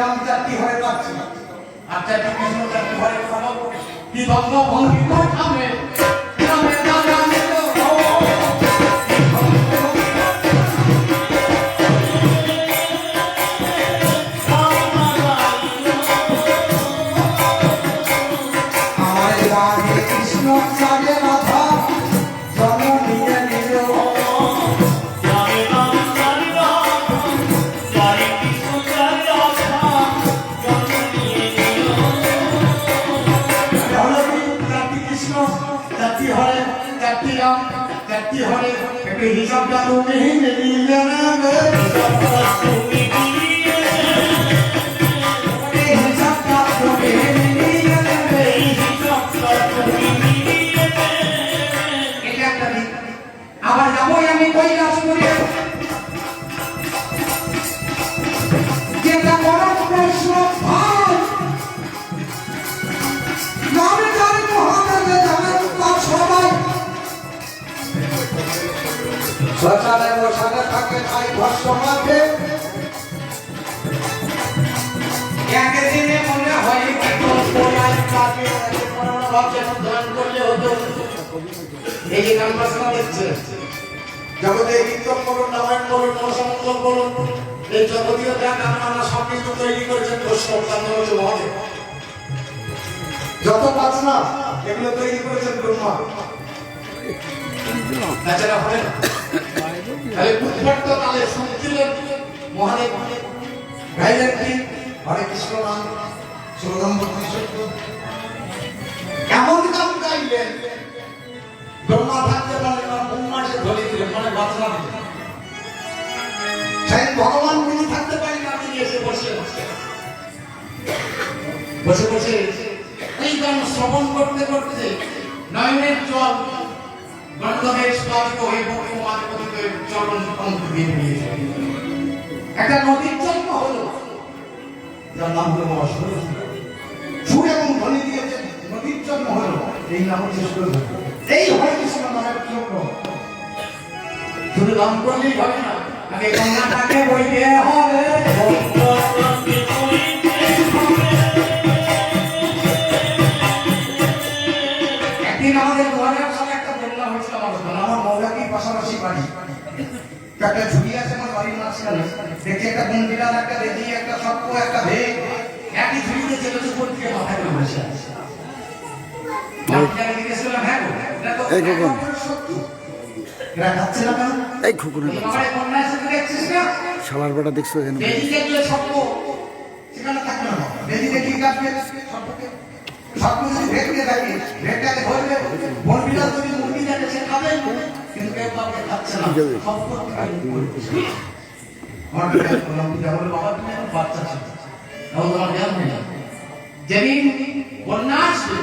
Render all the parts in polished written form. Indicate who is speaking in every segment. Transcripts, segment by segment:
Speaker 1: রাম চারটি হরে পাচ্ছি আর চারটি কৃষ্ণ চারটি হরে খাবো কি ভঙ্গ ভঙ্গি খাবে রামে রামে হিসাবটা তুমি নিয়ে নেবে হিসাবটা তুমি নিয়ে নেবে এটা একটা দিক আবার যাবোই আমি কৈলাসপুরে যেটা বড় প্রশ্ন ভাই নামে জানি মহাদেবে জানেন তা সবাই শ্মশানে বসানে থাকে তাই ভস্য মাঠে একদিনে মনে হয় এই যে গান বাজনা দেখছে জগতে কীর্তন করুন রামায়ণ করুন মহাসমন্তন করুন এই জগতীয় গান আমরা সব কিছু তৈরি করেছেন মহাদেব যত বাজনা এগুলো তৈরি করেছেন ব্রহ্মা তাছাড়া হয় না তাহলে উদ্ভট্ট তালে শুনছিলেন মহাদেব গাইলেন কি হরে কৃষ্ণ নাম শ্রোতম ভক্তি সত্য এমন গান গাইলেন ব্রহ্মা থাকতে পারে না ব্রহ্মা সে ধরে দিলেন মানে বাজনা দিলেন সেই ভগবান তিনি থাকতে পারেন না তিনি এসে বসে বসে বসে এই গান শ্রবণ করতে করতে নয়নের জল গন্ধবেশ পাবিত হয়ে ভক্তি মাধবতীত চরণ পঙ্খ দিয়ে নিয়েছে একটা নদীর জন্ম হলো যার নাম হলো মহাসুর সুর এবং ধ্বনি দিয়েছে নদীর জন্ম হলো এই নাম হচ্ছে সুর এই হরে কৃষ্ণ নামের জন্য শুধু নাম করলেই হবে না আগে গঙ্গাটাকে বইতে হবে একদিন আমাদের ঘরের সাথে একটা বন্যা হয়েছিল আমার মৌলাকির পাশাপাশি বাড়ি একটা ঝুড়ি আছে আমার বাড়ির মাঝখানে দেখছি একটা বন বিড়াল একটা রেজি একটা সর্প একটা ভেগ একই ঝুড়িতে চেপে উপর দিয়ে মাথায় করে বসে আছে
Speaker 2: শালার বেটা দেখছো এখানে
Speaker 1: সেখানে থাকবে না বেদিতে কি কাটবে সবকে যদি ভেটকে থাকে ভেটটাকে ধরবে বন বিড়াল যদি মুরগি যাতে সে খাবে কিন্তু কেউ কাউকে খাচ্ছে না সব আমার বিড়াল বললাম বলে বাবা তুমি এখন বাচ্চা ছিল এখন তোমার জ্ঞান নেই যেদিন বন্যা আসবে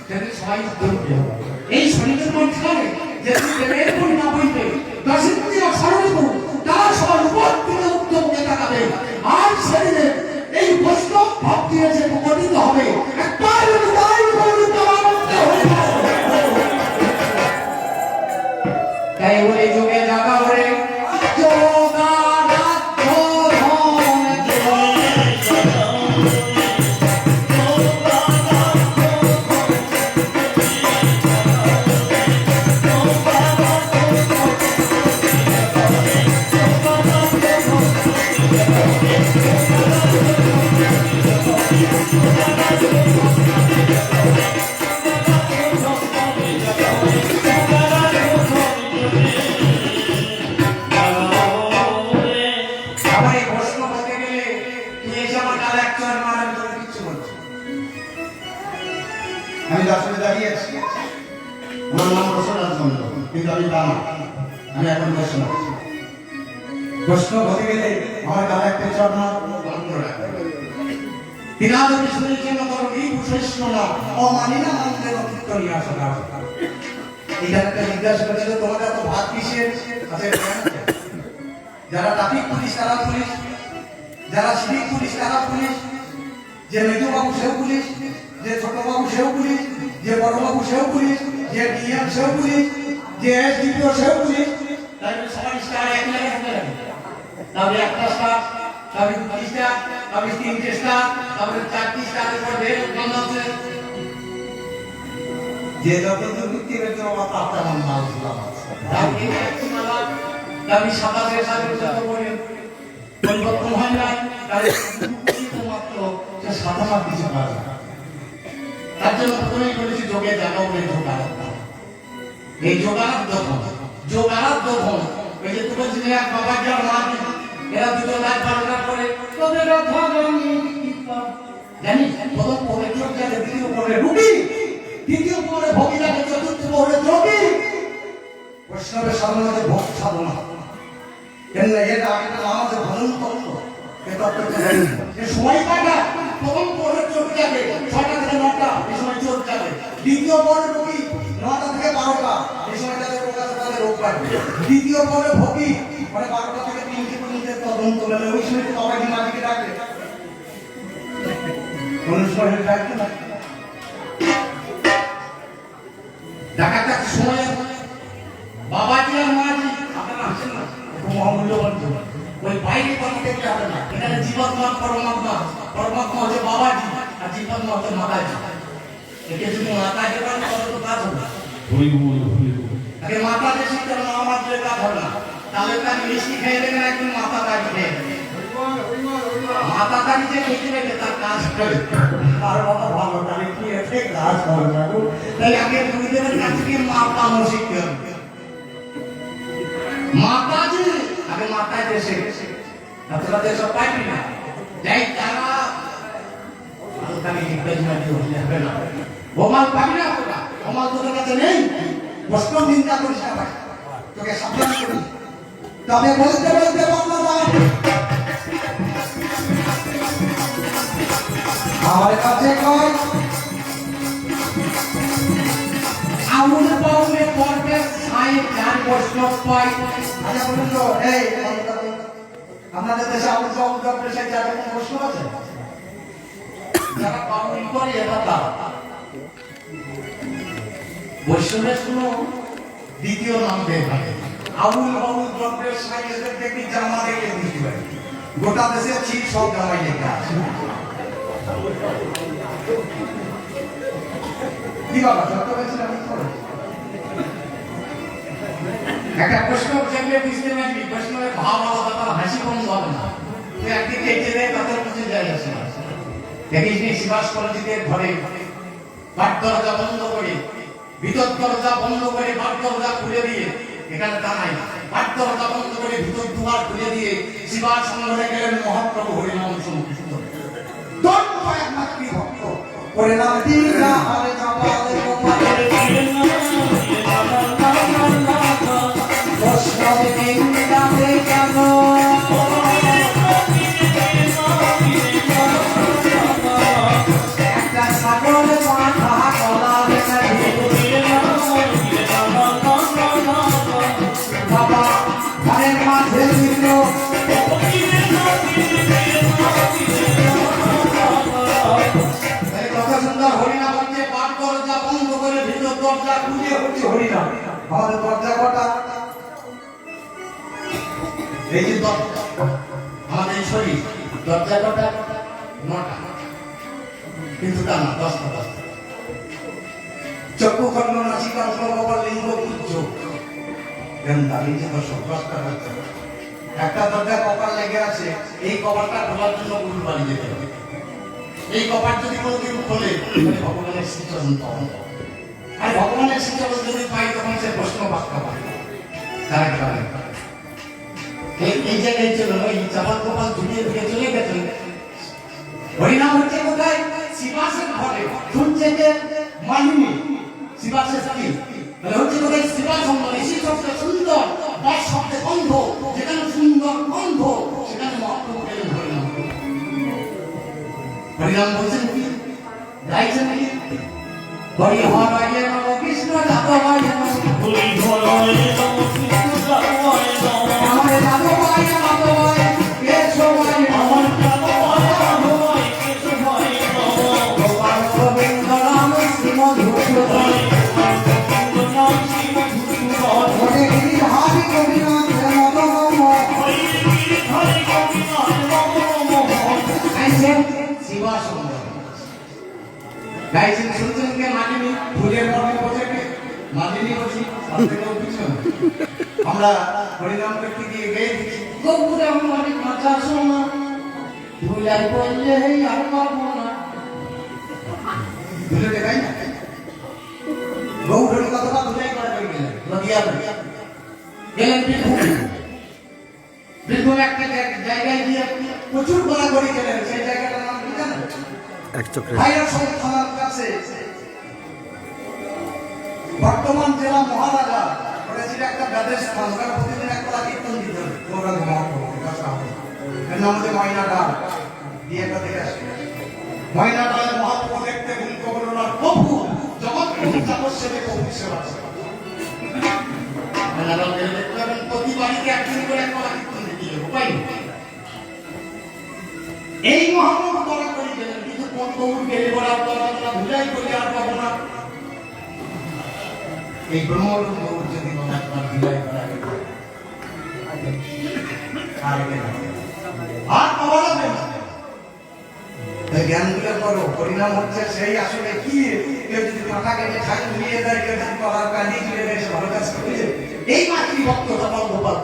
Speaker 1: সেদিন সবাই ধরবে এই শরীরের মধ্যে যেদিন প্রেমের বন্যা বইবে দশিন্দ্রী সর্বভূ তারা সবার উপর থেকে উত্তমকে তাকাবে আর শরীরে এই বৈষ্ণব ভক্তি যে প্রকটিত হবে একবার তাই বলে যুগে জাগা ওরে আমি দর্শনে দাঁড়িয়ে আছি আমার নাম রসরাজ মন্ডল কিন্তু আমি তা না আমি এখন বৈষ্ণব বৈষ্ণব হতে গেলে আমার গালে একটা চরণ বন্ধ রাখতে তিনাদ বিষ্ণুর জন্য করো এই বৈষ্ণব না অমানি না মন্দির অতীত নিয়ে আসা না এটা একটা জিজ্ঞাসা করেছিল তোমাদের এত ভাত কিসের আছে যারা ট্রাফিক পুলিশ তারা পুলিশ যারা সিভিক পুলিশ তারা পুলিশ যে মেজবাবু সেও পুলিশ যে ছোটবাবু সেও পুলিশ যে বড়বাবু সেও পুলিশ যে ডিএম সেও পুলিশ যে এসডিপিও সেও পুলিশ তাই সবাই স্টার এক লাগে তাহলে একটা স্টার कभी 30টা कभी 3টা कभी 4টা এরপর বের বন্ধ আছে যে যত দুর্নীতি হয়েছে আমার আপনার নাম ছিলাম তাই এই একটি মালা কবি 27 সালে যত বলেন পরিবর্তন হয় না তাই মাত্র যে সাধনা কিছু পারে তার জন্য প্রথমেই বলেছি যোগে জাগাও বলে যোগাড় এই যোগাড় ধন এই যে তুমি যে এক বাবা যার মা এরা দুটো লাখ বারোটা করে তোদের জানি প্রথম পবিত্র জায়গা দ্বিতীয় পরে রুটি দ্বিতীয় পরে ভোগীটাকে চতুর্থ পরে যোগী বৈষ্ণবের সামনে ভোগ সাধনা কেন এর আগে আমাদের ভজন তত্ত্ব সময় কাটা প্রথম পরে চোখ যাবে 6টা থেকে 9টা এই সময় চোখ যাবে দ্বিতীয় পরে রোগী 9টা থেকে 12টা এই সময়টাতে রোগ পাবে দ্বিতীয় পরে ভোগী মানে 12টা থেকে 3টা পর্যন্ত তদন্ত মেলে ওই সময় বাবা মাটিকে ডাকবে কোন সময় ডাকবে না ডাকাটা সময় বাবাজি আর মাজি আপনারা আসেন না মহামূল্যবান ওই বাইরে কথা দেখতে হবে না এখানে জীবাত্মা পরমাত্মা হচ্ছে বাবাজি আর জীবাত্মা হচ্ছে মাতাজি একে যদি মাতাজি বলেন তবে তো কাজ হবে আগে মাতা যে শিখতে হবে আমার যে কাজ হবে না তাহলে তার মিষ্টি খেয়ে দেবেন একদিন মাতা তারি খেয়ে মাতা তারি যে খেতে দেবে তার কাজ করে আর বাবা ভালো তাহলে কি এতে কাজ হবে না তাই আগে গুরুদেবের কাছে গিয়ে মাতা শিখতে হবে মাতাজি আগে মাতায় দেশে আপনারা দেশ পাইনি না যাই তারা আলকানি ইংরেজি হলে হবে না ওমাল পাবি না তোরা ওমাল তোদের কাছে নেই প্রশ্ন চিন্তা করিস না ভাই তোকে সাবধান করি তবে বলতে বাংলা আমার কাছে কয় আউল বাউলে পড়বে সাই চার প্রশ্ন পাই আচ্ছা বলুন তো এই আপনাদের দেশে আউল বাউল পড়বে সাই চার প্রশ্ন আছে যারা বাউল করে এটা তারা বৈষ্ণবের শুনো দ্বিতীয় নাম বের হয় আউল বাউল দ্রব্যের সাই এদের দেখি জামা দেখে বুঝতে পারি গোটা দেশে ঠিক সব জামাই লেখা আছে কি বাবা সত্য বলছেন আমি করে একটা প্রশ্ন যেগুলো বুঝতে পারবি প্রশ্নের ভাব আলাদা তার হাসি কম হবে না তুই একদিকে এগিয়ে দেয় তাদের কিছু যায় আসে না দেখিস নি শিবাস কলেজের ঘরে বাট দরজা বন্ধ করে ভিতর দরজা বন্ধ করে বাট দরজা খুলে দিয়ে এখানে তা নাই বাট দরজা বন্ধ করে ভিতর দুয়ার খুলে দিয়ে শিবাস সঙ্গে গেলেন মহাপ্রভু হরিনাম সম্মুখীন দণ্ড একমাত্র ভক্ত করে নাম দিলা হরে জপালে গোপালে বৈষ্ণবে নিন্দাতে কেন একটা ছাগল মাথা কলার বাবা ঘরের মাঝে দিল হরিনাম হচ্ছে পাঠ দরজা বন্ধ করে ভিতর দরজা খুলে হচ্ছে হরিনাম আমাদের দরজা কটা এই যে দরজা আমাদের এই শরীর দরজা কটা 9টা কিন্তু তা না 10টা চক্ষু খণ্ড নাসিকা কপাল লিঙ্গ উচ্চ গন্ধা লিঙ্গ দর্শক 10টা দরজা একটা দরজা কপাল লেগে আছে এই কপালটা খোলার জন্য গুরু বাড়ি যেতে হবে এই কপাট যদি কোনোদিন খোলে তাহলে ভগবানের শ্রীচরণ পাওয়া আর ভগবানের শ্রীচরণ যদি পাই তখন সে প্রশ্ন বাক্য পায় এই জায়গায় চলো ওই চাপাল কপাল ধুয়ে ধুয়ে চলে গেছে হরিনাম হচ্ছে কোথায় শিবাসের ঘরে শুনছে যে মালিনী শিবাসের স্ত্রী মানে হচ্ছে কোথায় শিবাসন্দ ঋষি শব্দ সুন্দর বস শব্দে গন্ধ যেখানে সুন্দর গন্ধ সেখানে মহাপ্রভু গেলেন হরিনাম হরিনাম বলছেন কি গাইছেন কি হরি হরয়ে নম কৃষ্ণ যাদবায় নম হরি হরয়ে নম কৃষ্ণ যাদবায় নম আমার যাদবায় যাদবায় কেশবায় আমার যাদবায় যাদবায় কেশবায় নম গোপাল গোবিন্দ রাম শ্রীমধুসূদন নাম শ্রীমধুসূদন হরে গিরি হরি গোবিন্দ নম হরে গিরি হরি গোবিন্দ নম শিবা সুন্দর গাইছেন শুনছেন কে মালিনী ফুলের মর্মে বোঝাকে মালিনী বসি আপনাকেও পিছন আমরা হরিনাম করতে গিয়ে গেয়ে দিচ্ছি গৌরে আমার কথা শোনা ভুলাই বললে আর পাবো না ভুলে দেখাই না গৌরের কথাটা ভুলাই করা হয়ে গেলেন নদিয়া গেলেন বীরভূম একটা জায়গায় গিয়ে প্রচুর গোলাগুলি গেলেন সেই জায়গাটার নাম কি জানেন
Speaker 2: এক চক্রে
Speaker 1: ভাইরা সঙ্গে থানার কাছে বর্তমান জেলা মহারাজা করেছিল একটা ব্যাদের স্থান ওখানে প্রতিদিন একটা কীর্তন দিতে হবে ওরা এর নাম হচ্ছে ময়না ডাল দিয়ে একটা দেখে আসে ময়না ডালের মহাপ্রভু দেখতে ভুল কবল না প্রভু জগৎ প্রভু তপস্যা থেকে অভিষেক আছে ময়না ডাল দেখতে পাবেন প্রতি বাড়িতে একদিন করে একটা কীর্তন দিতে হবে উপায় নেই এই মহাপ্রভু করা করে গেলেন কিছু কোন গৌর গেলে বলা ভুলাই করে আর পাবো না এই ব্রহ্মর গৌর যদি আপনার ভুলাই করা আর পাওয়া যাবে না তাই জ্ঞানগুলো করো পরিণাম হচ্ছে সেই আসলে কি কেউ যদি মাথা কেটে খাই ধুয়ে দেয় কেউ যদি পাহাড় কালি ধুয়ে দেয় সে ভালো কাজ করেছে এই মাতৃ ভক্ত সফল গোপাল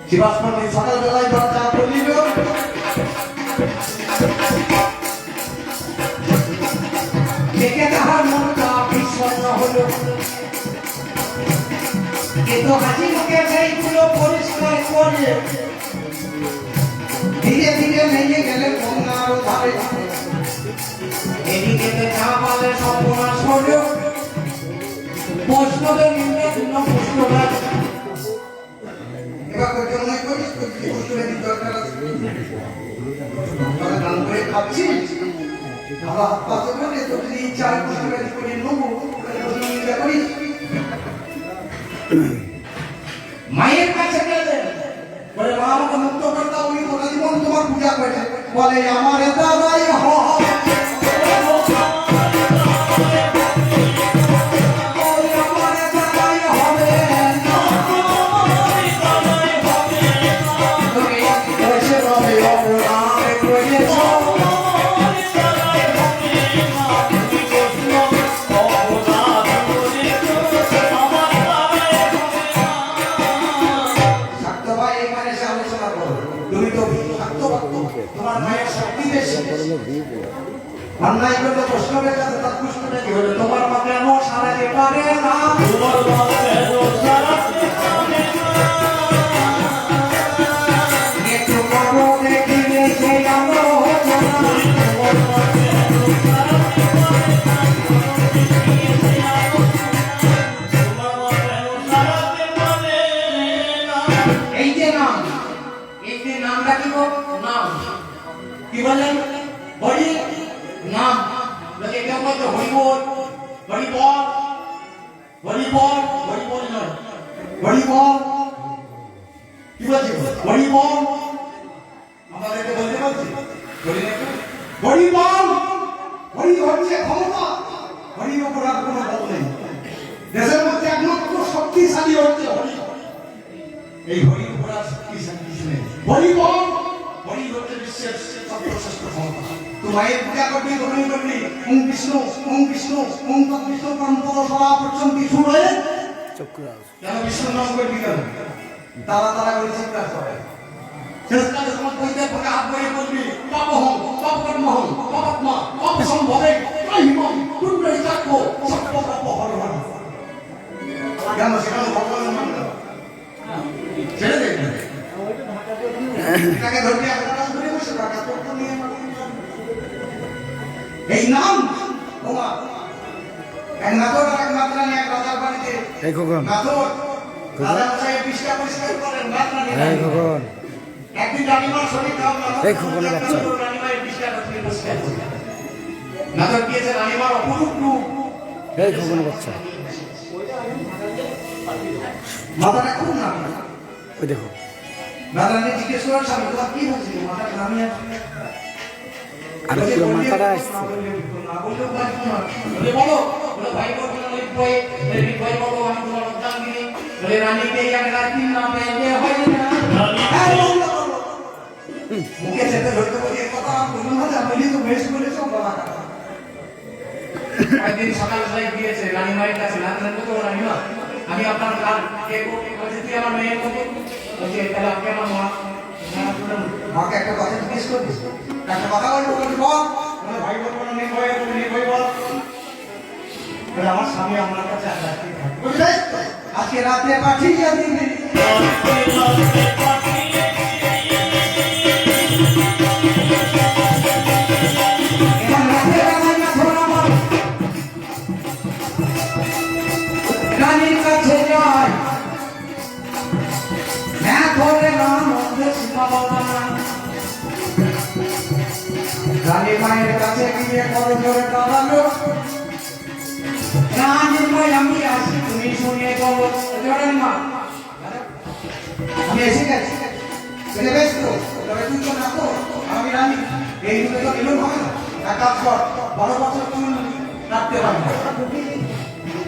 Speaker 1: শিবাসপন্ডিত সকালবেলায় দরজা বলিল দেখে তাহার মনটা বিষণ্ণ হলো কিন্তু হাসি মুখে সেইগুলো পরিষ্কার করে ধীরে ধীরে ভেঙে গেলে গঙ্গার ধারে এদিকে চা পালে সর্বনাশ হলো বৈষ্ণবের নিন্দে জন্য বৈষ্ণবাদ এবার জন্যই করিস বৈষ্ণবের দরকার আছে গান করে খাচ্ছি আবার হাত পাতে বলে তো যদি ইচ্ছা হয় বৈষ্ণবের করে নেবো নিন্দা করিস মায়ের কাছে গেলেন বলে মা আমাকে মুক্ত করে দাও উনি গোটা জীবন তোমার পূজা করেছে বলে আমার দাদাই অন্যায় করলে বৈষ্ণবের কাছে তার পুষ্ট নাকি হলে তোমার মা কেন সারাতে পারে না তোমার মা কেন সারাতে পারে না একটু বড় দেখে গেছে আলো হতো না তোমার মা কেন সারাতে পারে না তোমার মা কেন সারাতে পারে না এই যে নাম এই যে নামটা কি গো নাম কি বলেন হরি নাম লোকে কেউ বলতো হরিবোল হরিবল হরিবল হরিবল নয় হরিবল কি বলছে হরিবল আমাদেরকে বলতে বলছে হরিবল হরি হচ্ছে ক্ষমতা হরির উপর আর কোনো বল নেই দেশের মধ্যে একমাত্র শক্তিশালী হচ্ছে হরি এই হরির উপর আর শক্তিশালী কিছু নেই হরিবল হরি হচ্ছে বিশ্বের সর্বশ্রেষ্ঠ ক্ষমতা মায়ের পূজা করবি ধর্মী করবি ওম বিষ্ণু ওম তৎবিষ্ণু পরম্পরা সভা পর্যন্ত শুরু হয়ে কেন বিষ্ণু নাম করবি কেন তারা তারা করে চিন্তা করে চেষ্টা যখন কইতে পড়ে হাত ধরে বলবি পাপ হম পাপ কর্ম হম পাপাত্মা পাপ সম্ভবে কাহিমম কুণ্ডলী চাক্ষ সর্ব পাপ হর হর কেন সেখানে ভগবানের নাম না ছেড়ে দেখবেন এটাকে ধরবি আপনারা ধরে বসে টাকা তত্ত্ব নিয়ে এই নাম ওমা এক নাতর এক মাত্রানি এক রাজার বাড়িতে
Speaker 2: এই খোকন
Speaker 1: নাতর রাজা মশাই পৃষ্ঠা পরিষ্কার করেন মাত্রানি
Speaker 2: এই খোকন
Speaker 1: একদিন রানীমার শরীর খাওয়া
Speaker 2: এই খোকনের বাচ্চা
Speaker 1: রানীমায়ের পৃষ্ঠা করে বসে আছে নাতর গিয়েছে রানীমার অপরূপ রূপ
Speaker 2: এই খোকনের বাচ্চা
Speaker 1: মাথাটা খুব না
Speaker 2: ওই দেখো
Speaker 1: রানী জিজ্ঞেস করেন স্বামী তোমার কি হয়েছে মাথা নামি আছে
Speaker 2: আর পুরো মাথাটা আসছে
Speaker 1: বলো ভাই বলো আমি তোমার উদ্যান দিই বলে রানীকে এক রাত্রি না পেলে হয় না মুখে যেতে ধরতে বলি কথা মজা বলি তো বেশ বলেছো বাবা
Speaker 3: একদিন সকালবেলায় গিয়েছে রানীমায়ের কাছে রানীমায়ের তো রানীমা আমি আপনার কাল কে বলছি তুই আমার মেয়ের মতো বলছি তাহলে আপনি আমার মা
Speaker 1: মাকে একটা কথা জিজ্ঞেস করবি একটা কথা বলবো বলবি বল বলে ভাই বলবো না নেই বই বল বলে আমার স্বামী আমার কাছে বুঝলে আজকে রাতে পাঠিয়ে দিবি এবার রাতে আমার না ধর আমার রানীর কাছে যায় হ্যাঁ ধরে না মধ্যে সীমা বাবা রানী মায়ের কাছে গিয়ে কত জোরে দাঁড়ালো রানী মাই আমি আসি তুমি শুনে বলো জোরে মা আমি এসে গেছি বলে বেশ তো তবে তুই তো না তো আমি রানী এই রূপে তো এলো হবে না এক কাজ কর 12 বছর তুমি রাখতে পারবে না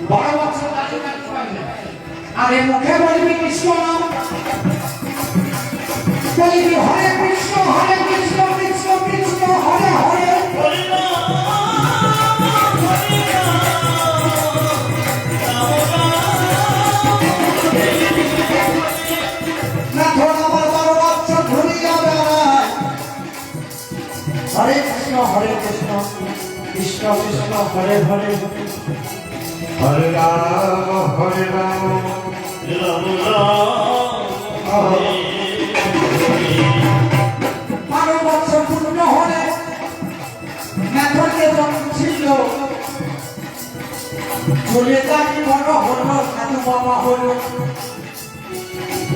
Speaker 3: 12 বছর কাছে কাটতে পারি না
Speaker 1: আরে মুখে বলবি কৃষ্ণ নাম বলবি হরে কৃষ্ণ কৃষ্ণ কৃষ্ণ হরে হরে না ধর আমার 12 বছর ঘুরিয়া বেড়ায় হরে কৃষ্ণ কৃষ্ণ কৃষ্ণ হরে হরে হরে রাম
Speaker 4: রাম রাম
Speaker 1: 12 বছর পূর্ণ হলে মেথরকে জন্ম ছিল চলে যাই বড় হলো সাধু বাবা হলো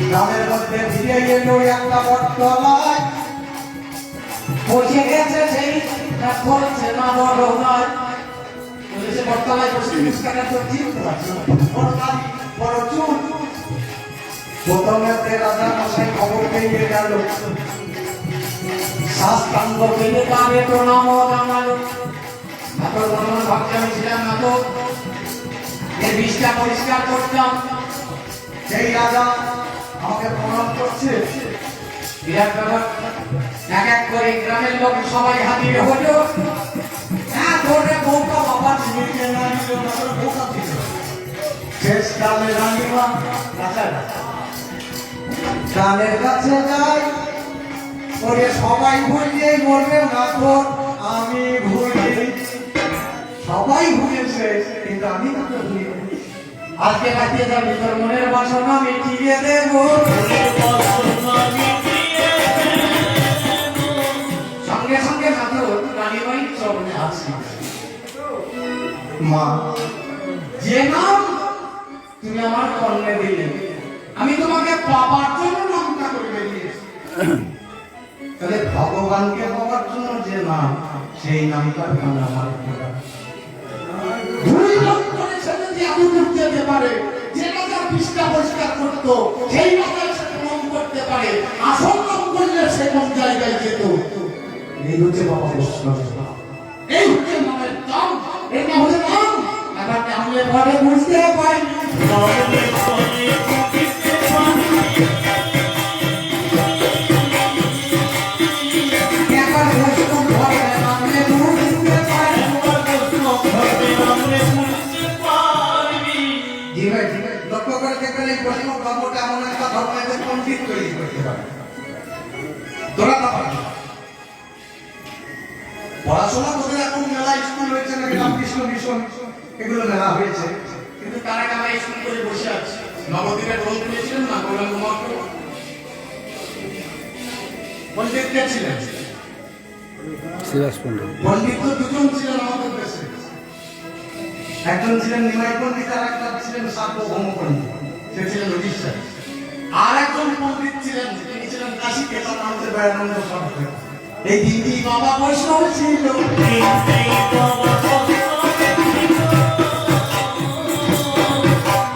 Speaker 1: গ্রামের মধ্যে ফিরে এলো একটা বটতলায় বসে গেছে সেই মেথর চেনা বড় নয় বলেছে বটতলায় বসে মুস্কানের তো চিনতে পারছো না বড় দাড়ি বড় চুল প্রথমে রাজা মশাই খবর পেয়ে গেল শাস্তাঙ্গ পেলে তারে প্রণাম জানালো মাতর মনে ভাবতে আমি ছিলাম না তো এই বিষটা পরিষ্কার করতাম সেই রাজা আমাকে প্রণাম করছে বিরাট ব্যাপার এক এক করে গ্রামের লোক সবাই হাতিয়ে হলো হ্যাঁ ধরে বউটা বাবা ছিনিয়ে না নিল তারপরে বউটা ছিল শেষ কালে রানীমা কানের কাছে যাই ওরে সবাই ভুলিয়েই বলবে না তো আমি ভুলি সবাই ভুলেছে কিন্তু আমি না তো ভুলি আজকে কাটিয়ে যাবি তোর মনের বাসনা মিটিয়ে দেব সঙ্গে সঙ্গে না তো রানীমাই চরণে আসি মা যে নাম তুমি আমার কর্ণে দিলে আমি তোমাকে পাবার জন্য নামটা করে বেরিয়েছি তাহলে ভগবানকে পাওয়ার জন্য যে নাম সেই নামটার নাম আমার ভুল নাম করেছে যে এত দূর যেতে পারে যে রাজা পৃষ্ঠা পরিষ্কার করতো সেই রাজা সাথে নাম করতে পারে আসল নাম করলে সে কোন জায়গায় যেত এই হচ্ছে বাবা বৈষ্ণব এই হচ্ছে নামের দাম এই নাম হচ্ছে নাম এবার জানলে পরে বুঝতে পারি লক্ষ্য করে দেখবেন এই বৈষ্ণব ধর্মটা এমন একটা ধর্ম এদের পণ্ডিত তৈরি করতে পারে তোরা তা পারবি পড়াশোনা তোদের এখন মেলা স্কুল হয়েছে না রামকৃষ্ণ মিশন এগুলো মেলা হয়েছে
Speaker 3: কিন্তু তার আগে আমরা স্কুল করে বসে আছি নবদ্বীপে গ্রহণ করেছিলেন না গৌরাঙ্গ মহাপ্রভু পণ্ডিত কে ছিলেন
Speaker 2: সিরাজ পণ্ডিত
Speaker 1: পণ্ডিত তো দুজন ছিলেন আমাদের দেশে একজন ছিলেন নিমাই পণ্ডিত আর একজন ছিলেন সার্বভৌম পণ্ডিত সে ছিলেন উড়িষ্যা আর একজন পণ্ডিত ছিলেন তিনি ছিলেন কাশীতে তার নাম হচ্ছে দয়ানন্দ সরকার এই তিনটি বাবা বৈষ্ণব ছিল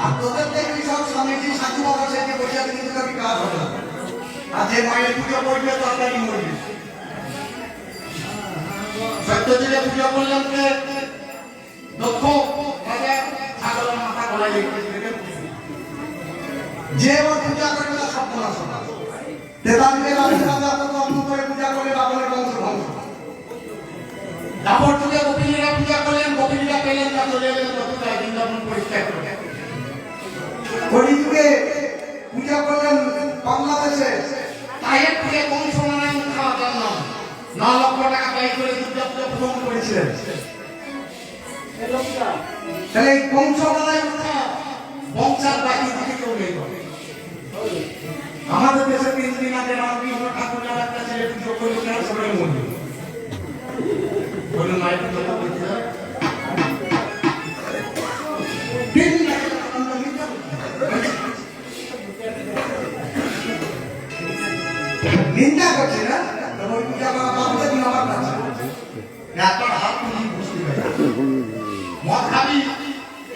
Speaker 1: আর তোদের দেখবি সব স্বামীজি সাধু বাবা সেজে বসে আছে কিন্তু কবি কাজ হবে না আর যে মায়ের পুজো করবে তরকারি মরবে সত্যজিৎ পুজো করলাম দক্ষ ছাগলের মাথা গলায় যে ওর পূজা করে না সব বলা শোনা তেতালিকে রাজা কত অন্য করে পূজা করে রাবণের বংশ ধ্বংস
Speaker 3: তারপর যুগে গোপিনীরা পূজা করলেন, গোপিনীরা পেলেন না, চলে গেলেন মথুরায়, বৃন্দাবন পরিত্যাগ করে।
Speaker 1: কলিযুগে পূজা করলেন বাংলাদেশে,
Speaker 3: তাই এর থেকে কংস নারায়ণ খাওয়ার জন্য 9 লক্ষ টাকা ব্যয় করে দুর্গাপূজা প্রথম করেছিলেন।
Speaker 1: তাহলে এই কংস নারায়ণ
Speaker 3: বংশার বাকি দিকে কেউ নেই করে।
Speaker 1: আমাদের দেশে 3 দিন আগে রামকৃষ্ণ ঠাকুর একটা ছেলে পুজো করলো, কেন সবাই মন্দির
Speaker 3: বলুন মায়ের কথা বলতে হবে।
Speaker 1: 3 দিন আগে আনন্দ মিথ্যা নিন্দা করছে না, তো ওই পূজা করা বাধ্যতা দিন আমার কাছে একটা হাত তুলি বুঝতে পারে মদ খাবি,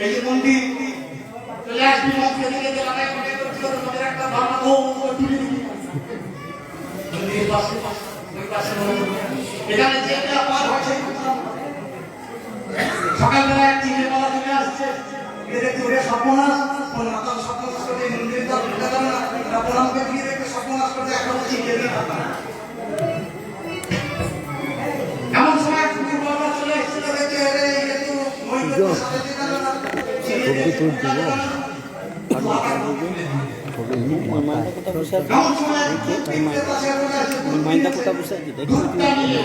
Speaker 1: এই যে মন্দির
Speaker 3: চলে আসবি মন্দির থেকে যে লড়াই করে করছিল, তোদের একটা ধারণা ও তুলে দিবি মন্দিরের পাশে, ওই পাশে এখানে যে একটা পার হচ্ছে সকালবেলা এক চিংড়ি পালা চলে আসছে,
Speaker 1: এটা দেখতে ওরে সর্বনাশ, ওর মাথার সর্বনাশ করে এই মন্দিরের তো পূজা করে না, ওরা প্রণামকে দিয়ে দেখতে সর্বনাশ করতে একটা হচ্ছে দিয়ে থাকা
Speaker 3: এমন সময় কুকুর বাবা চলে এসেছিল,
Speaker 1: দেখে আরে এটা তো ওই তো সাথে দিতে না
Speaker 2: ছবি তুল দিব
Speaker 1: এমন সময় পিঠে পাশে বসে আছে
Speaker 2: মাইন্দা কোথা বসে আছে দেখি
Speaker 1: দুধটা নিয়ে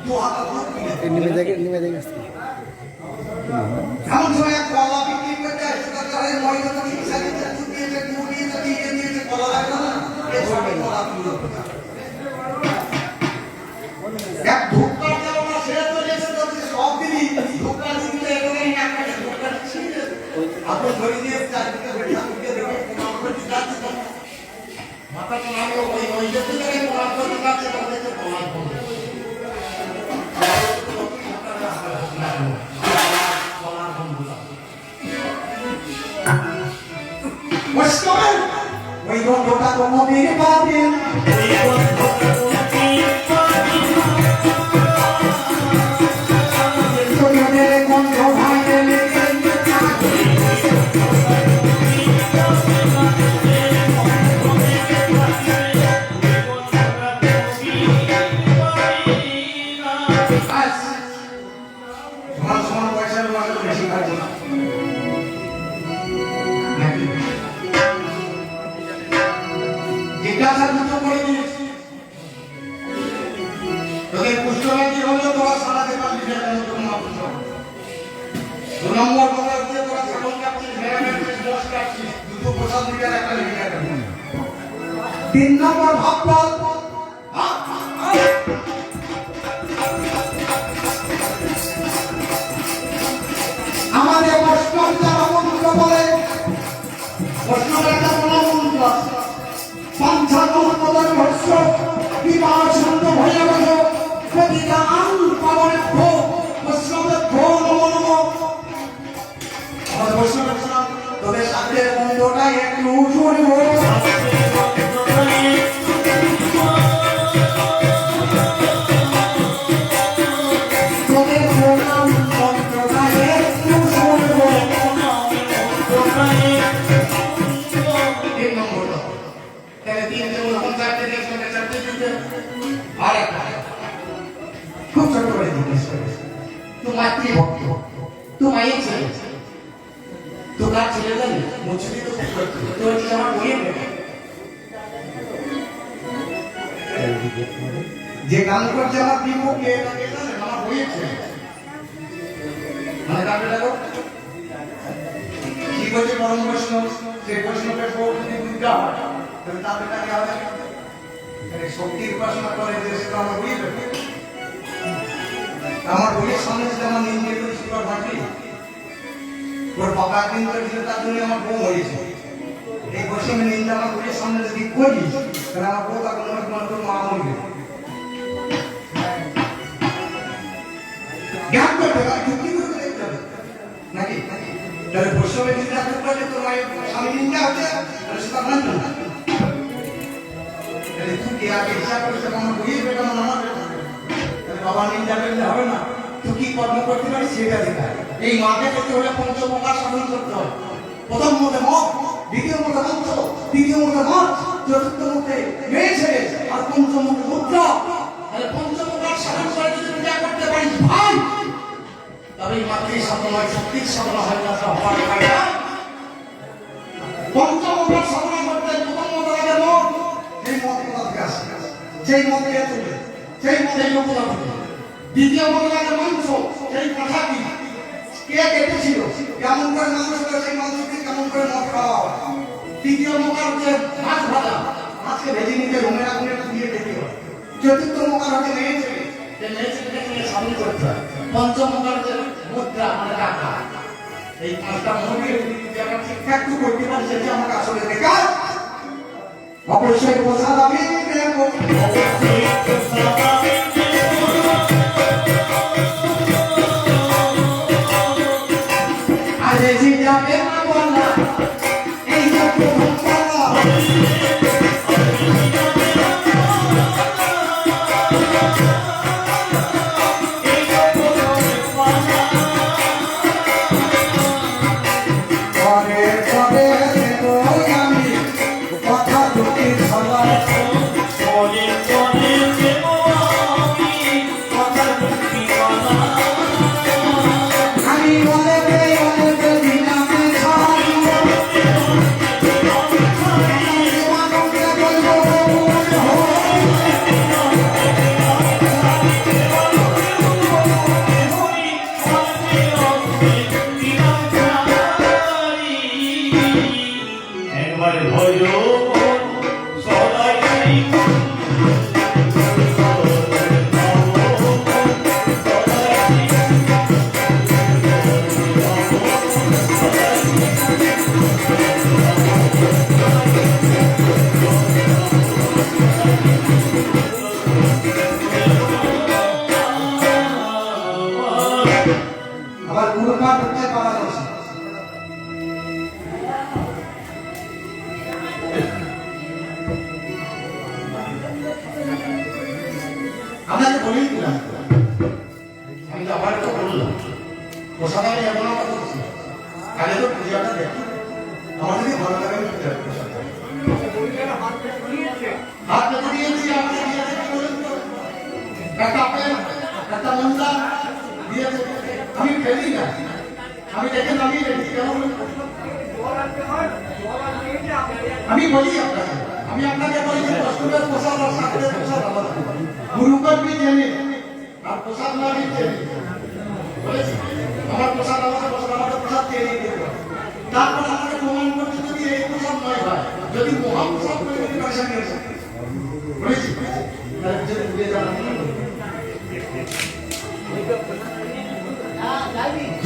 Speaker 1: দু হাতে দুধ নিয়ে
Speaker 2: নেমে দেখে
Speaker 1: এমন সময় এক কলা বিক্রি করতে আসছে, তার ঘরে ময়দা তো ঠিক সাথে দুধ দিয়েছে, গুড় দিয়েছে, চিনি দিয়েছে, কলা লাগবে না, এই সবে কলা তুলো এক ধূপকার যাও না, সে তো এসে বলছে সব দিনই ধূপকার দিতে এখানে একটা ধূপকার ছিল, আপনি ধরে দিয়ে চারদিকে ঘুরে ঠাকুরকে দেখে প্রণাম করতে যাচ্ছে,
Speaker 3: মাথা প্রণাম ওই যেতে থেকে প্রণাম করতে যাচ্ছে, তাদেরকে প্রণাম করবে।
Speaker 1: বৈষ্ণবের ওই গন্ধটা কোনদিন পাবেন, তোদের গন্ধ ভাইরে লেগে সমান সমান পয়সার মাঝে বেশি খাবো না নাকি? জিজ্ঞাসা দুটো করে দিয়েছি, তোদের কুষ্ঠব্যাধি হলেও তোরা সারাতে পারবি না, কেন তোর মা পুষ্ঠ। 2 নম্বর কথা হচ্ছে তোরা ছাগল কাটছিস, ভেড়া কাটছিস, মোষ কাটছিস, দুটো প্রসাদ লিটার একটা লিটার। 3 নম্বর ভাবপাল আমাদের বৈষ্ণব যারা মন্ত্র বলে, বৈষ্ণবের একটা মনোমন্ত্র আছে, পঞ্চানন ভস্য বিবাহ ছন্দ ভয়া বস প্রতিদান পাবনে ভো বৈষ্ণবের ভো নম নম। আমাদের বৈষ্ণবের নাম তোদের সাথে মন্ত্রটা একটু শুনবো, তোদের প্রণাম মন্ত্রটা একটু শুনবো।
Speaker 3: 3 নম্বরটা তাহলে 3 যেমন 4টে দেখতে 4টে দিতে আর একটা
Speaker 1: খুব ছোট করে জিজ্ঞেস করে,
Speaker 3: তো মাতৃভক্ত, তো মায়ের ছেলে, তো কার ছেলে জানি মুছলি তো তো হচ্ছে আমার বইয়ের মেয়ে।
Speaker 1: যে গান করছে আমার বিপক্ষে
Speaker 3: তাকে জানেন আমার বইয়ের ছেলে, মানে কাকে দেখো
Speaker 1: কি করছে পরম বৈষ্ণব, সেই বৈষ্ণবের বউ যদি দুর্গা হয় তাহলে তাদের টাকা হবে শক্তির উপাসনা করে যে সেটা আমার বইয়ে দেবে। আমার বইয়ের সামনে যদি আমার নিন্দে করি সুপার ভাটি ওর বাবা একদিন করে দিলে তার জন্য আমার বউ হয়েছে, এই বৈষ্ণবের নিন্দে আমার বইয়ের সামনে যদি করি তাহলে আমার বউ তাকে মনে করে মা মরবে। জ্ঞান করতে হবে, যুক্তি করতে দেখতে হবে নাকি? তাহলে বৈষ্ণবের নিন্দা করলে তোর মায়ের স্বামী নিন্দা হচ্ছে, তাহলে সেটা মানবে না। তাহলে তুই কে আগে হিসাব করে সেটা আমার বইয়ের বেটা না আমার বেটা, তাহলে বাবা নিন্দা করলে হবে না। তুই কি কর্ম করতে পারিস সেটা দেখা। এই মাকে করতে হলে পঞ্চপ্রকার সাধন করতে হয়। প্রথম মধ্যে মত, দ্বিতীয় মধ্যে মন্ত্র, তৃতীয় মধ্যে মত, চতুর্থ মধ্যে মেয়ে ছেলে, আর পঞ্চম মধ্যে মুদ্রা।
Speaker 3: তাহলে পঞ্চমুখার সাধন করে যদি পূজা করতে পারিস ভাই সময় সত্যি সাধনা হয় না, তা হওয়ার হয় না। পঞ্চমঙ্গল সাধনা করতে প্রথম মত লাগে মত, সেই মত কোথা থেকে আসে? সেই মত কে তুলে? সেই মত এই কোথা থেকে? দ্বিতীয় মত লাগে মাংস, সেই কথা কি? কে কেটেছিল? কেমন করে মাংস করে সেই মাংসকে কেমন করে মদ খাওয়া হয়? তৃতীয় মকার হচ্ছে মাছ ভাজা, মাছকে ভেজে নিতে রুমের আগুনে দিয়ে খেতে হয়। চতুর্থ মকার হচ্ছে মেয়ে ছেলে, যে মেয়ে ছেলেটাকে নিয়ে সামনে করতে হয়। পঞ্চম মকার হচ্ছে মুদ্রা মানে টাকা। এই পাঁচটা মনে যদি আমরা ঠিকঠাক তো করতে পারি, সেটি আমাকে আসলে বেকার। অবশ্যই প্রসাদ আমি দেব। আরে জি যাবে না বলা, এই যে প্রথম পালা। পরে পরে দেব আমি কথা দুটি ধরা। আমি অনেকে অনেকে দিনামে ছাড়ব। মানুষকে বলবো মূল হয়।
Speaker 4: একবারে ভয় সদাই
Speaker 1: আবার গুরুমা করতে পারা যাচ্ছে।
Speaker 3: আপনাকে বলেই দিলাম, আমি তো আবার তো বললাম প্রসাদ আমি এমন একটা করছি, আগে তো পূজাটা দেখি, আমার যদি ভালো লাগে আমি পূজা করি। হাত পেতে দিয়েছি, আমাকে দিয়েছে কি বলেন তো? একটা আপেল, একটা মন্দা দিয়েছে, আমি ফেলি না, আমি দেখে নামিয়ে রেখেছি। কেন বলুন? আমি বলি আপনাকে, আমি আপনাকে বলি যে দশটার প্রসাদ আর সাতটার প্রসাদ আলাদা। গুরুকর भी জেনে আর প্রসাদ না भी জেনে বলেছি, আমার প্রসাদ আমাকে প্রসাদ দিয়ে দিতে হবে। তারপর আমাকে প্রমাণ করতে যদি এই প্রসাদ নয় হয়, যদি মহাপ্রসাদ করে দিতে পয়সা নিয়ে এসে বলেছি, তাহলে যদি ভুলে যাবেন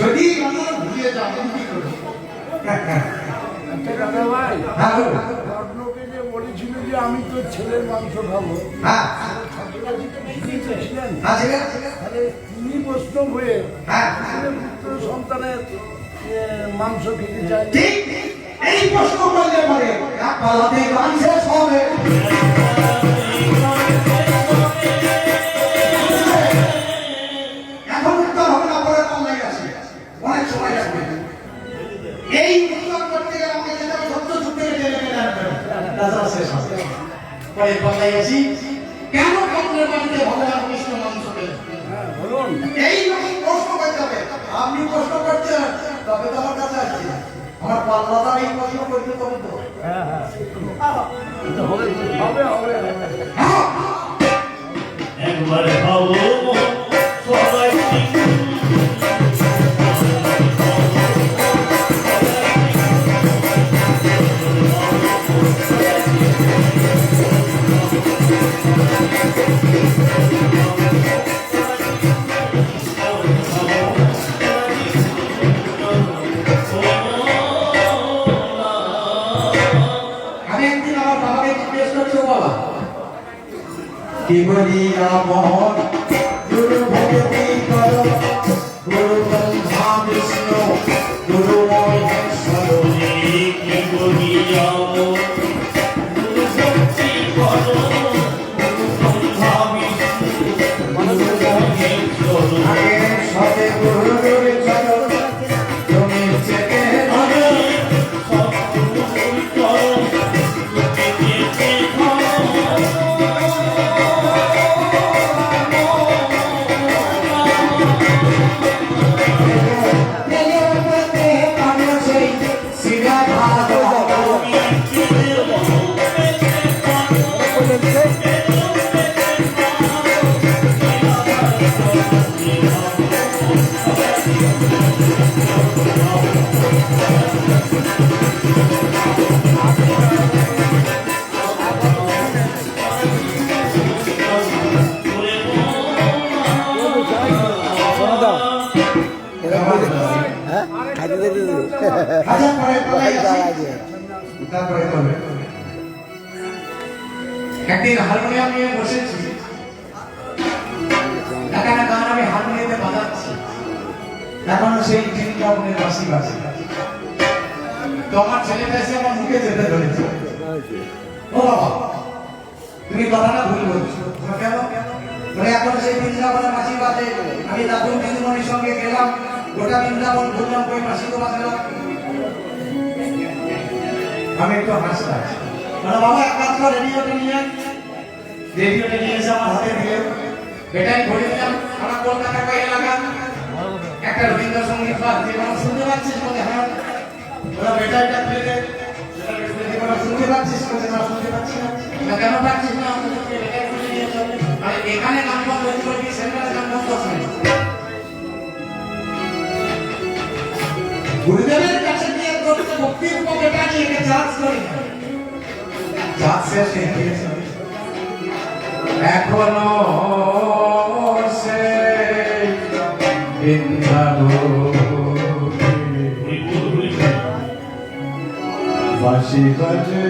Speaker 3: যদি আপনারা ভুলে যাবেন কি করবেন?
Speaker 5: দাদা ভাই,
Speaker 1: হ্যাঁ বলুন।
Speaker 5: রত্নকে যে বলেছিল যে আমি তো ছেলের মাংস খাবো,
Speaker 1: হ্যাঁ
Speaker 5: ছাত্রবাবু তো বুঝতেই ছিলেন,
Speaker 1: আছে
Speaker 5: তাহলে তিনি বৈষ্ণব হয়ে
Speaker 1: হ্যাঁ
Speaker 5: ছেলের পুত্র সন্তানের মাংস খেতে চাই।
Speaker 1: ঠিক এই প্রশ্ন করলে পরে এক পালাতে গান শেষ হবে। এখন উত্তর হবে না, পরে পাল্লাই আছে, অনেক সময় লাগবে। এই উত্তর করতে গেলে আমাকে যেতে হবে সত্য যুগ থেকে জেনে গেলে রাজা শেষ হবে।
Speaker 3: পরে পাল্লাই আসি, কেন আপনার বাড়িতে ভগবান কৃষ্ণ মাংস পেলেন?
Speaker 5: হ্যাঁ বলুন।
Speaker 1: এই রকম প্রশ্ন করতে হবে। আপনি প্রশ্ন করছেন, তবে তো আমার কাছে আসছি। আমার পাল্লাদার এই প্রশ্ন করতে তবে তো
Speaker 5: হ্যাঁ হ্যাঁ, হবে হবে হবে।
Speaker 1: হ্যাঁ
Speaker 4: একবারে ভাবো সবাই
Speaker 3: আমি একদিন আমার বাবাকে জিজ্ঞেস করছি, ও বাবা,
Speaker 1: কি বলিয়া মোহন গুরু ভক্তি কর, গুরু ব্রহ্মা বিষ্ণু গুরু মহেশ্বর।
Speaker 4: কি বলিয়াও গুরু ভক্তি করো গুরু ব্রহ্মা বিষ্ণু গুরু মহেশ্বর।
Speaker 1: আগে সবে গুরুর চরণ তুমি চেপে ধরো।
Speaker 4: সব
Speaker 1: তারপরে করবে। একদিন হারমোনিয়াম নিয়ে বসেছি, এখানে গান আমি হারমোনিয়ামে বাজাচ্ছি, এখনো সেই বৃন্দাবনের বাঁশি বাজে। তো আমার ছেলেটা এসে আমার মুখে যেতে ধরেছে, ও বাবা তুমি কথাটা ভুল বলছো। কেন? বলে এখন সেই বৃন্দাবনের বাঁশি বাজে। আমি দাদু দিদিমণির সঙ্গে গেলাম, গোটা বৃন্দাবন ঘুরলাম, কই বাঁশি তো বাজলো। আমি একটু হাসলাম, মানে বাবা এক কাজ কর, রেডিওটা নিয়ে এসে আমার হাতে দিলে, বেটাই ঘুরে দিলাম। আমার কলকাতা কই এলাকা একটা রবীন্দ্রসঙ্গীত বাজছে, মানে শুনতে পাচ্ছিস? বলে হ্যাঁ। ওরা বেটাইটা তুলে দে, শুনতে পাচ্ছিস? বলে না, শুনতে পাচ্ছি না। কেন পাচ্ছিস না? মানে এখানে গান বন্ধ হয়েছিল কি সেন্টারে গান বন্ধ হচ্ছে? গুরুদেবের কাছে গিয়ে করতে ভক্তির উপরে দাঁড়িয়ে একে জাজ করি না। জাজ শেষ হয়ে গেছে, এখনো সেই বৃন্দাবনে বাঁশি বাজে।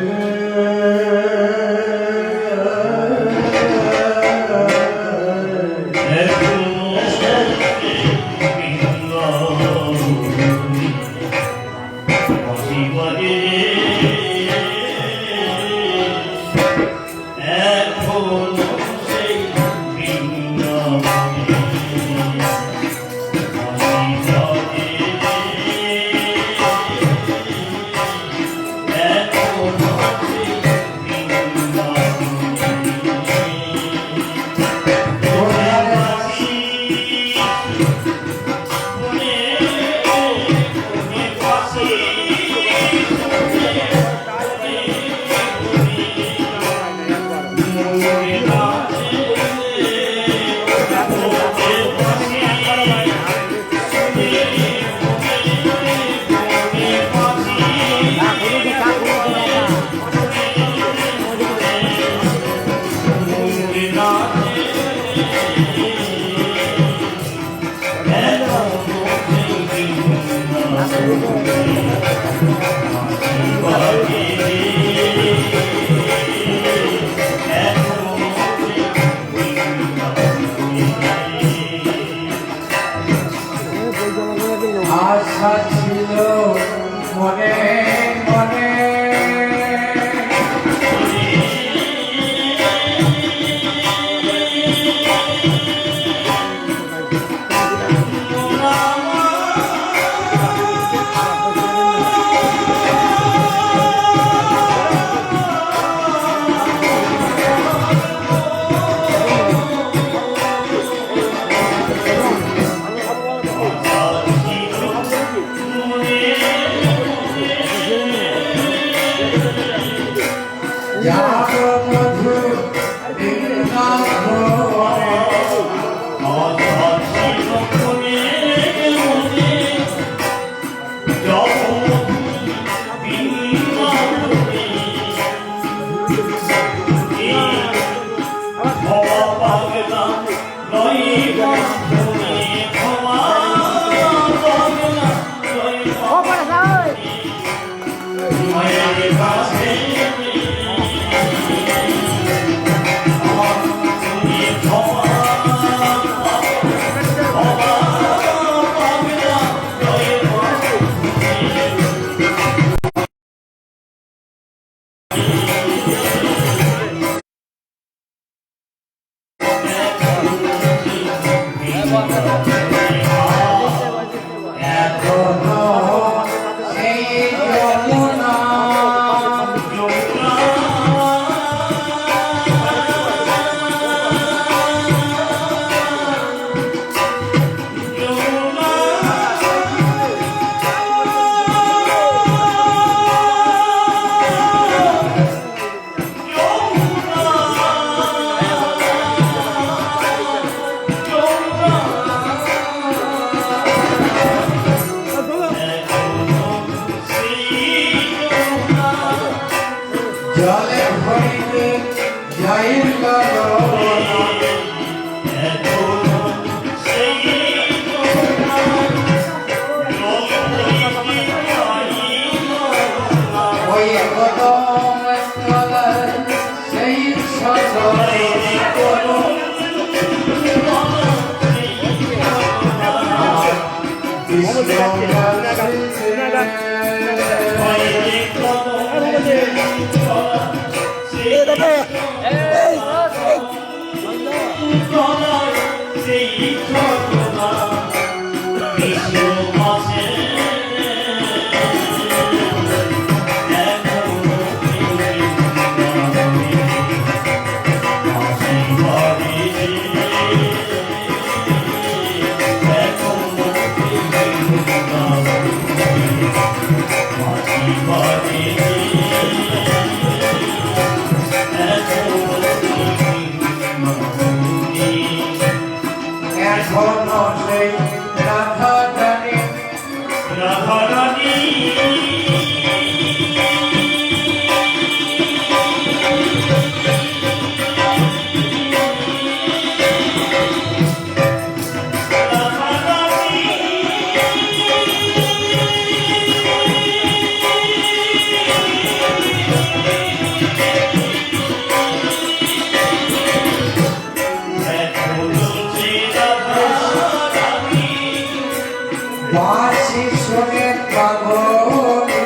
Speaker 1: আশা ছিল মনে মনে, জলে ভরিতে যাইল ওই
Speaker 6: কদম তলায় সেই সদয় এখনো সেই রাধা জানে
Speaker 4: রাধারানী
Speaker 6: বাঁশি শুনে পাগলি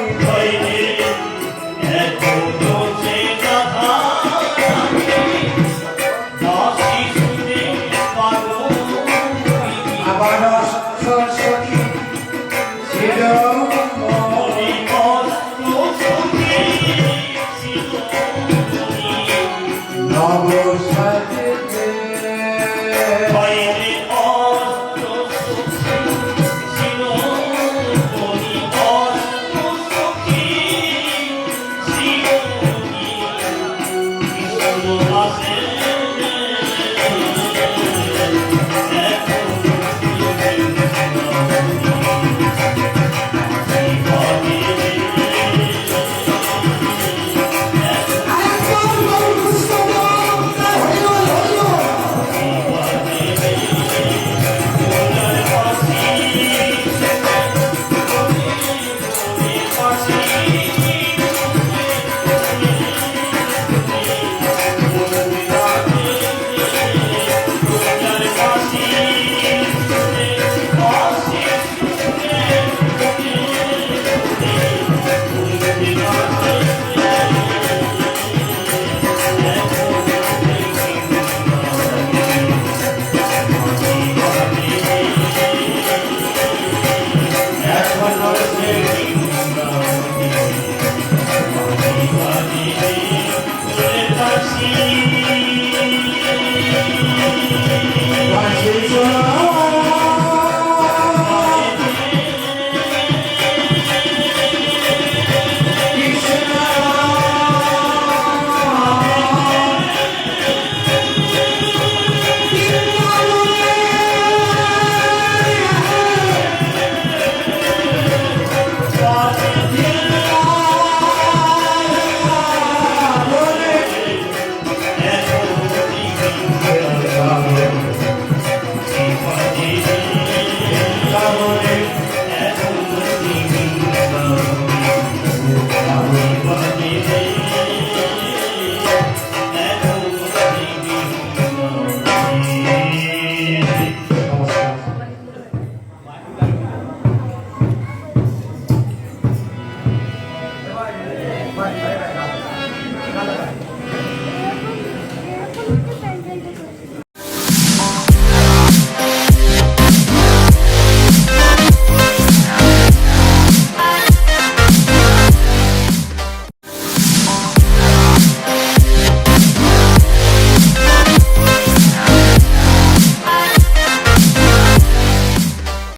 Speaker 6: আবার সরস্বতী শিরোমণি